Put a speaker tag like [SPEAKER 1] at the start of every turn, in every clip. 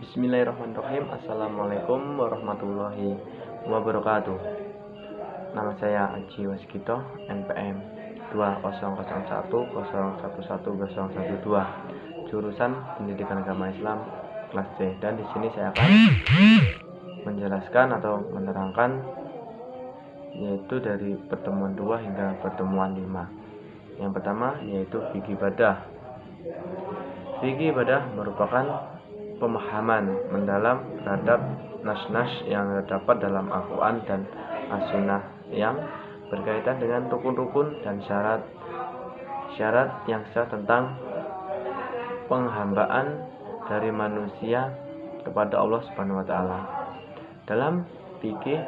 [SPEAKER 1] Bismillahirrahmanirrahim. Assalamualaikum warahmatullahi wabarakatuh. Nama saya Aji Waskito, NPM 2001011012, jurusan Pendidikan Agama Islam kelas C. Dan di sini saya akan menjelaskan atau menerangkan yaitu dari pertemuan 2 hingga pertemuan 5. Yang pertama yaitu fikih ibadah. Fikih ibadah merupakan pemahaman mendalam terhadap nas-nas yang terdapat dalam Al-Quran dan As-Sunnah yang berkaitan dengan rukun-rukun dan syarat yang sah tentang penghambaan dari manusia kepada Allah Subhanahu wa taala. Dalam fikih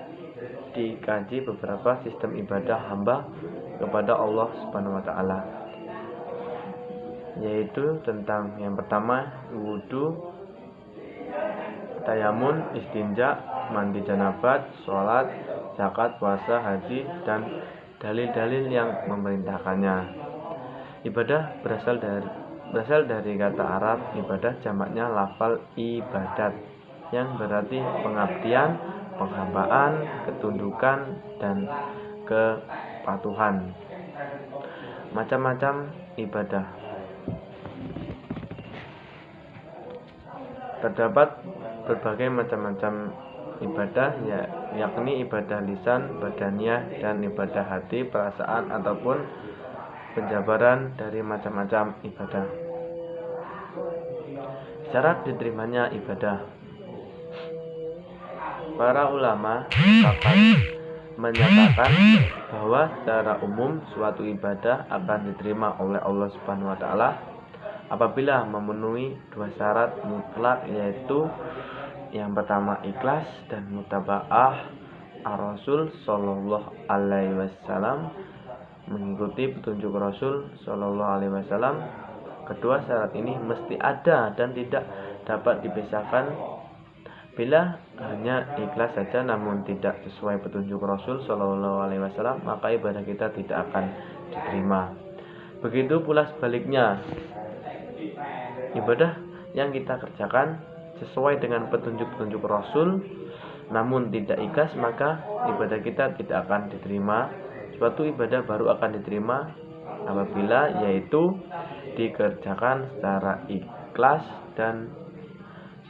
[SPEAKER 1] dikaji beberapa sistem ibadah hamba kepada Allah Subhanahu wa taala, yaitu tentang yang pertama wudu, tayamun, istinja, mandi janabat, sholat, zakat, puasa, haji, dan dalil-dalil yang memerintahkannya. Ibadah berasal dari kata Arab ibadah, jamaknya lafal ibadat, yang berarti pengabdian, penghambaan, ketundukan, dan kepatuhan. Macam-macam ibadah. Terdapat berbagai macam-macam ibadah, yakni ibadah lisan, badaniyah, dan ibadah hati, perasaan, ataupun penjabaran dari macam-macam ibadah. Syarat diterimanya ibadah. Para ulama akan menyatakan bahwa secara umum suatu ibadah akan diterima oleh Allah Subhanahu wa taala apabila memenuhi 2 syarat mutlak, yaitu yang pertama ikhlas dan mutaba'ah ar-Rasul sallallahu alaihi wasallam, mengikuti petunjuk Rasul sallallahu alaihi wasallam. Kedua syarat ini mesti ada dan tidak dapat dipisahkan. Bila hanya ikhlas saja namun tidak sesuai petunjuk Rasul sallallahu alaihi wasallam, maka ibadah kita tidak akan diterima. Begitu pula sebaliknya, ibadah yang kita kerjakan sesuai dengan petunjuk-petunjuk Rasul namun tidak ikhlas, maka ibadah kita tidak akan diterima. Suatu ibadah baru akan diterima apabila yaitu dikerjakan secara ikhlas dan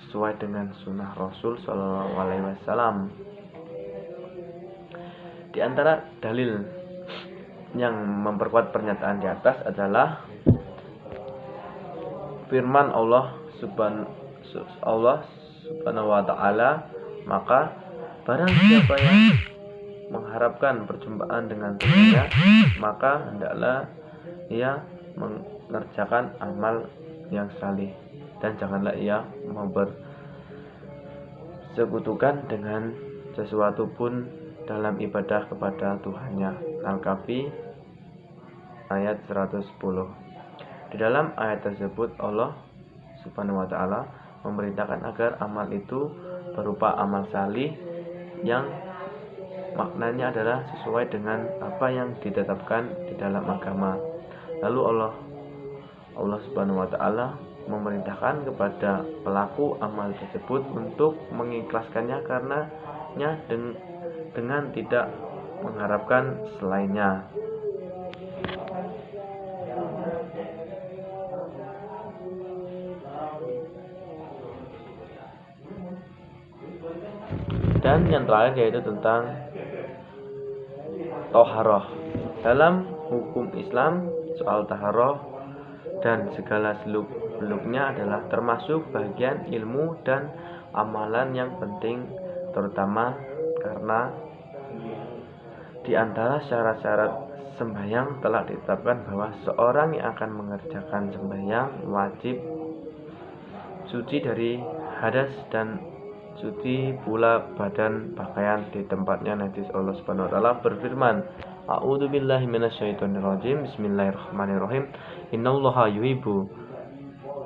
[SPEAKER 1] sesuai dengan sunnah Rasul Shallallahu Alaihi Wasallam. Di antara dalil yang memperkuat pernyataan di atas adalah firman Allah Subhanahu wa taala, maka barang siapa yang mengharapkan perjumpaan dengan Tuhannya, maka hendaklah ia mengerjakan amal yang salih dan janganlah ia mempersekutukan dengan sesuatu pun dalam ibadah kepada Tuhannya. Al-Kahfi ayat 110. Di dalam ayat tersebut Allah Subhanahu wa taala memerintahkan agar amal itu berupa amal salih yang maknanya adalah sesuai dengan apa yang ditetapkan di dalam agama. Lalu Allah Subhanahu wa taala memerintahkan kepada pelaku amal tersebut untuk mengikhlaskannya karenanya dengan tidak mengharapkan selainnya. Dan yang terakhir yaitu tentang taharah. Dalam hukum Islam, soal taharah dan segala seluk-beluknya adalah termasuk bagian ilmu dan amalan yang penting, terutama karena di antara syarat-syarat sembahyang telah ditetapkan bahwa seorang yang akan mengerjakan sembahyang wajib suci dari hadas dan suci pula badan pakaian di tempatnya najis. Allah Subhanahu wa taala berfirman, A'udzubillahi minasyaitonirrajim. Bismillahirrahmanirrahim. Innallaha yuhibbu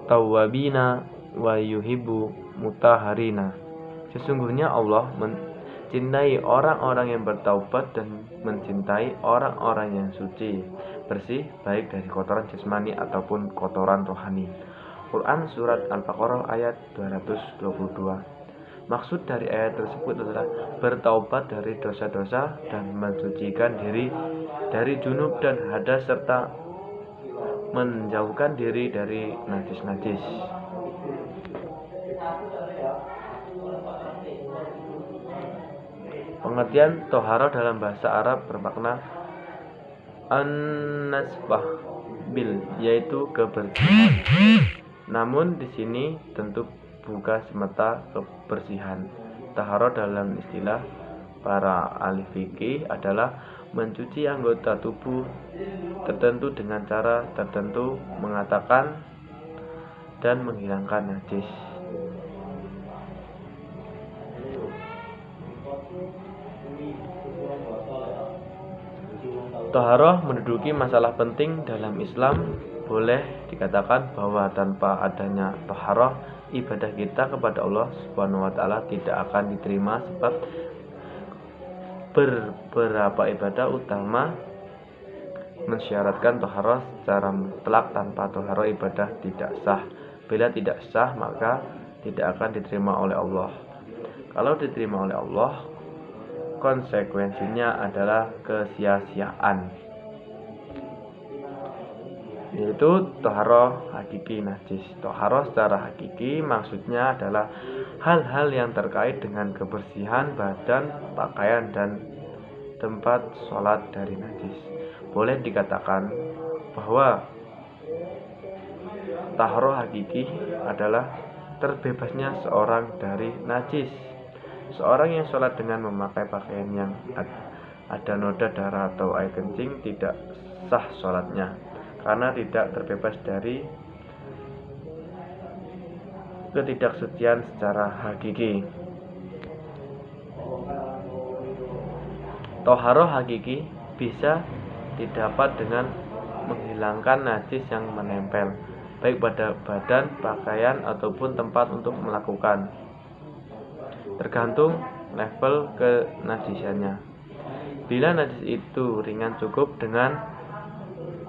[SPEAKER 1] tawwabina wa yuhibbu mutahharina. Sesungguhnya Allah mencintai orang-orang yang bertaubat dan mencintai orang-orang yang suci, bersih baik dari kotoran jasmani ataupun kotoran rohani. Al-Quran Surat Al-Baqarah ayat 222. Maksud dari ayat tersebut adalah bertaubat dari dosa-dosa dan mensucikan diri dari junub dan hadas serta menjauhkan diri dari najis-najis. Pengertian toharo dalam bahasa Arab bermakna an-nasbah bil, yaitu kebersihan. Namun di sini tentu bukan semata kebersihan. Taharo dalam istilah para ahli fikih adalah mencuci anggota tubuh tertentu dengan cara tertentu, mengatakan dan menghilangkan najis. Taharah menduduki masalah penting dalam Islam. Boleh dikatakan bahwa tanpa adanya taharah, ibadah kita kepada Allah Subhanahu wa taala tidak akan diterima, sebab beberapa ibadah utama mensyaratkan taharah secara mutlak. Tanpa taharah ibadah tidak sah. Bila tidak sah, maka tidak akan diterima oleh Allah. Kalau diterima oleh Allah, konsekuensinya adalah kesia-siaan, yaitu toharoh hakiki najis. Toharoh secara hakiki maksudnya adalah hal-hal yang terkait dengan kebersihan badan, pakaian, dan tempat sholat dari najis. Boleh dikatakan bahwa toharoh hakiki adalah terbebasnya seorang dari najis. Seorang yang sholat dengan memakai pakaian yang ada noda darah atau air kencing tidak sah sholatnya, karena tidak terbebas dari ketidaksucian secara hakiki. Toharoh hakiki bisa didapat dengan menghilangkan najis yang menempel, baik pada badan, pakaian, ataupun tempat untuk melakukan, tergantung level kenajisannya. Bila najis itu ringan, cukup dengan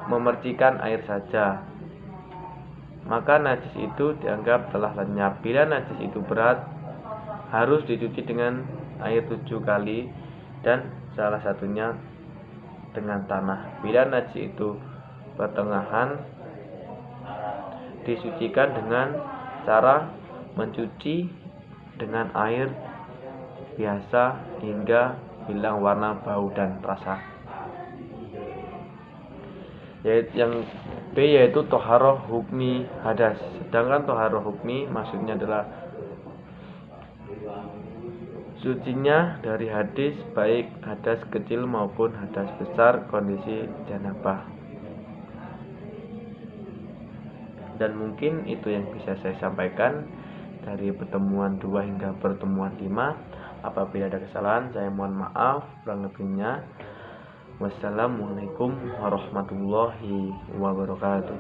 [SPEAKER 1] memercikan air saja, maka najis itu dianggap telah lenyap. Bila najis itu berat, harus dicuci dengan air 7 kali dan salah satunya dengan tanah. Bila najis itu pertengahan, disucikan dengan cara mencuci dengan air biasa hingga hilang warna, bau, dan rasa. Yang B yaitu toharoh hukmi hadas. Sedangkan toharoh hukmi maksudnya adalah sucinya dari hadis, baik hadas kecil maupun hadas besar, kondisi janabah. Dan mungkin itu yang bisa saya sampaikan dari pertemuan 2 hingga pertemuan 5. Apabila ada kesalahan, saya mohon maaf. Kurang lebihnya, wassalamualaikum warahmatullahi wabarakatuh.